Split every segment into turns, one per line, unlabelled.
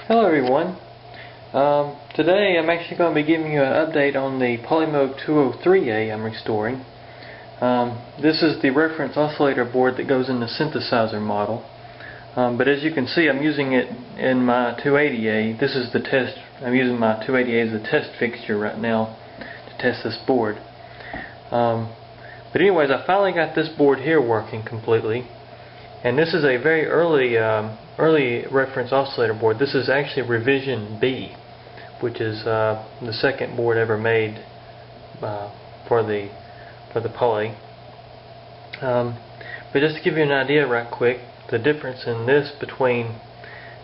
Hello everyone. Today I'm actually going to be giving you an update on the Polymoog 203A I'm restoring. This is the reference oscillator board that goes in the synthesizer model. But as you can see, I'm using it in my 280A. This is the test. I'm using my 280A as a test fixture right now to test this board. But anyways, I finally got this board here working completely. And this is a very early reference oscillator board. This is actually revision B, which is the second board ever made for the Poly. But just to give you an idea right quick, the difference in this between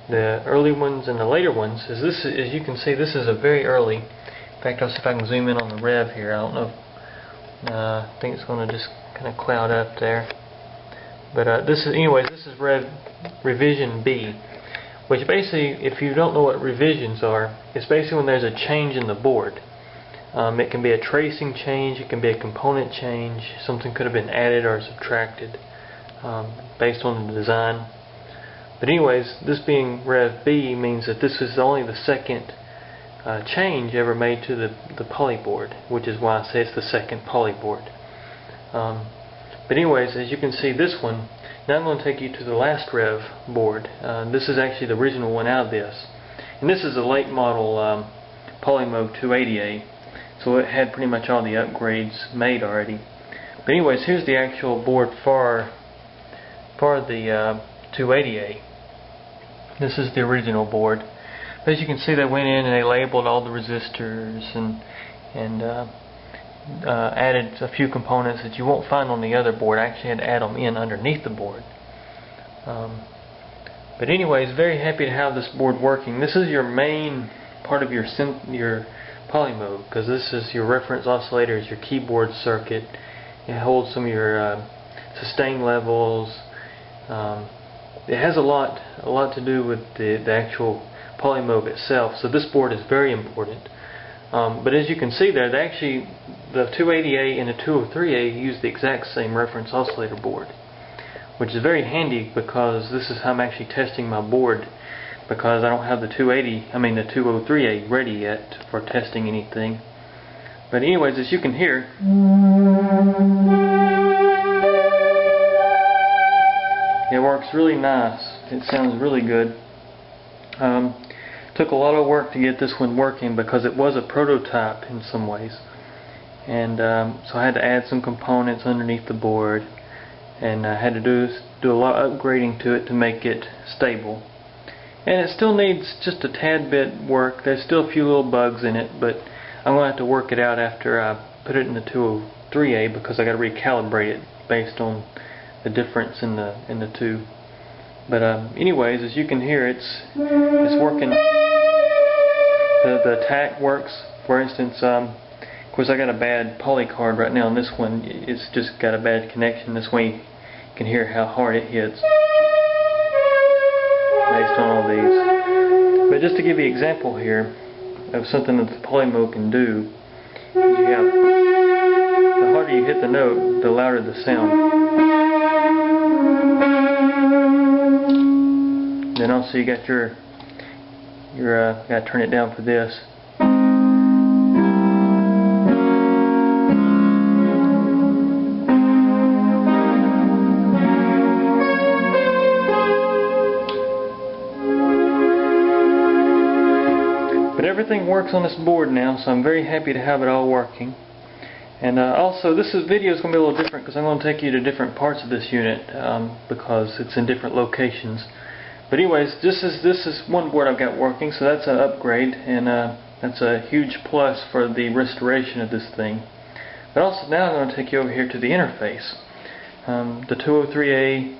the early ones and the later ones is this. As you can see, this is a very early. In fact, I'll see if I can zoom in on the rev here. I don't know. I think it's going to just kind of cloud up there. But this is revision B, which basically, if you don't know what revisions are, it's basically when there's a change in the board. It can be a tracing change, it can be a component change, something could have been added or subtracted based on the design. But anyways, this being Rev B means that this is only the second change ever made to the Poly board, which is why I say it's the second Poly board. But anyways, as you can see, this one, now I'm going to take you to the last Rev board. This is actually the original one out of this. And this is a late model Polymoog 280A, so it had pretty much all the upgrades made already. But anyways, here's the actual board for the 280A. This is the original board. As you can see, they went in and they labeled all the resistors and added a few components that you won't find on the other board. I actually had to add them in underneath the board. But anyways, very happy to have this board working. This is your main part of your Polymoog, because this is your reference oscillators, your keyboard circuit. It holds some of your sustain levels. It has a lot to do with the actual Polymoog itself. So this board is very important. But as you can see there, the 280A and the 203A use the exact same reference oscillator board, which is very handy because this is how I'm actually testing my board, because I don't have the 203A ready yet for testing anything. But anyways, as you can hear, it works really nice. It sounds really good. Took a lot of work to get this one working because it was a prototype in some ways, and so I had to add some components underneath the board, and I had to do a lot of upgrading to it to make it stable. And it still needs just a tad bit work. There's still a few little bugs in it, but I'm going to have to work it out after I put it in the 203A, because I got to recalibrate it based on the difference in the two. But anyways, as you can hear, it's working. The attack works. For instance, of course, I got a bad poly card right now, and this one, it's just got a bad connection. This way you can hear how hard it hits based on all these. But just to give you an example here of something that the Polymoog can do, you have, the harder you hit the note, the louder the sound. Then also you got your got to turn it down for this. But everything works on this board now, so I'm very happy to have it all working. And also, this video is going to be a little different because I'm going to take you to different parts of this unit because it's in different locations. But anyways, this is one board I've got working, so that's an upgrade, and that's a huge plus for the restoration of this thing. But also now I'm going to take you over here to the interface. The 203A,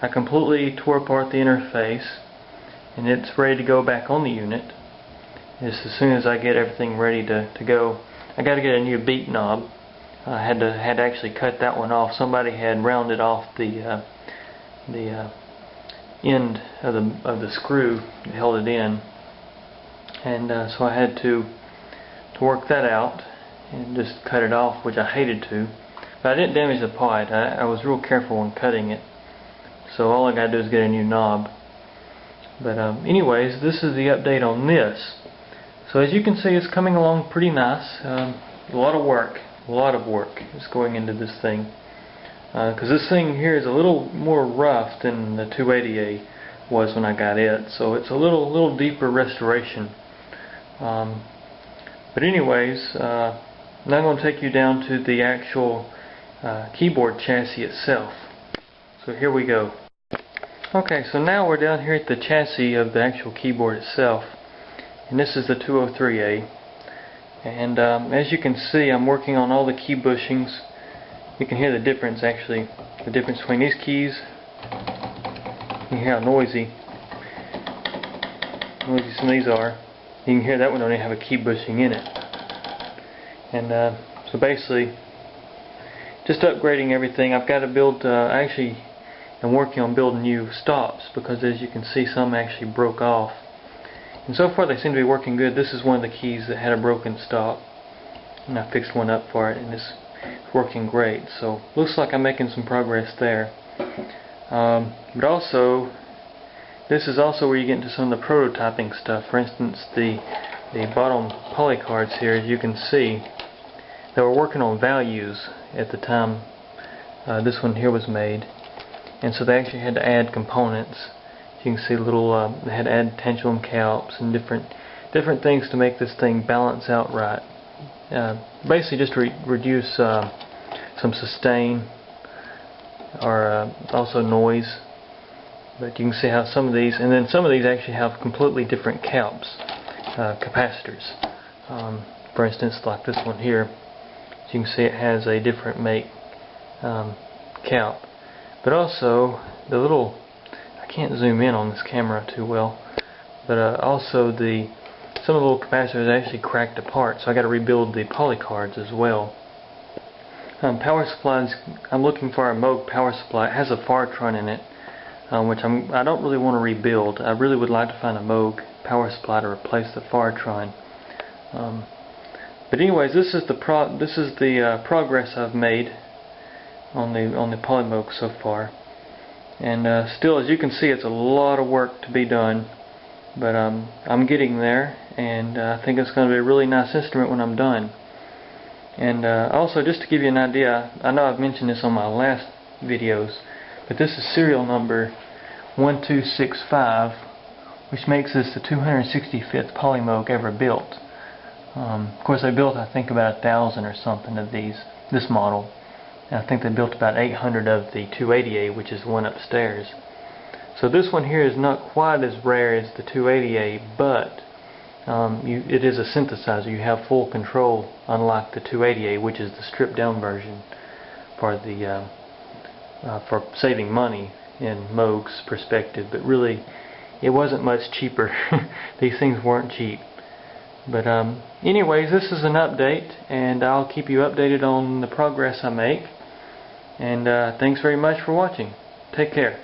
I completely tore apart the interface, and it's ready to go back on the unit. Just as soon as I get everything ready to go. I got to get a new beat knob. I had to actually cut that one off. Somebody had rounded off the end of the screw that held it in, and so I had to work that out and just cut it off, which I hated to, but I didn't damage the part. I was real careful when cutting it, so all I got to do is get a new knob. But anyways, this is the update on this. So as you can see, it's coming along pretty nice. A lot of work is going into this thing. Because this thing here is a little more rough than the 280A was when I got it. So it's a little deeper restoration. But anyways, now I'm going to take you down to the actual keyboard chassis itself. So here we go. Okay, so now we're down here at the chassis of the actual keyboard itself, and this is the 203A. And as you can see, I'm working on all the key bushings. You can hear the difference, actually, the difference between these keys. You can hear how noisy some of these are. You can hear that one don't even have a key bushing in it. And so basically, just upgrading everything. I've got to build, actually, I'm working on building new stops, because as you can see, some actually broke off. And so far they seem to be working good. This is one of the keys that had a broken stop, and I fixed one up for it, and it's working great. So looks like I'm making some progress there. But also, this is also where you get into some of the prototyping stuff. For instance, the bottom poly cards here, as you can see, they were working on values at the time this one here was made. And so they actually had to add components. You can see little, they had to add pendulum caps and different things to make this thing balance out right. Basically just to reduce some sustain, or also noise. But you can see how some of these, and then some of these actually have completely different caps, capacitors. For instance, like this one here, as you can see, it has a different make cap. But also, the little, I can't zoom in on this camera too well, but also some of the little capacitors actually cracked apart, so I got to rebuild the poly cards as well. Power supplies, I'm looking for a Moog power supply. It has a Fartron in it, which I don't really want to rebuild. I really would like to find a Moog power supply to replace the Fartron. But anyways, this is the progress I've made on the Polymoog so far, and still, as you can see, it's a lot of work to be done, but I'm getting there, and I think it's going to be a really nice instrument when I'm done. And also, just to give you an idea, I know I've mentioned this on my last videos, but this is serial number 1265, which makes this the 265th Polymoog ever built. Of course, they built, I think, about 1,000 or something of this model. And I think they built about 800 of the 280A, which is the one upstairs. So this one here is not quite as rare as the 280A, but it is a synthesizer. You have full control, unlike the 280A, which is the stripped down version for saving money in Moog's perspective. But really, it wasn't much cheaper. These things weren't cheap. But anyways, this is an update, and I'll keep you updated on the progress I make. And thanks very much for watching. Take care.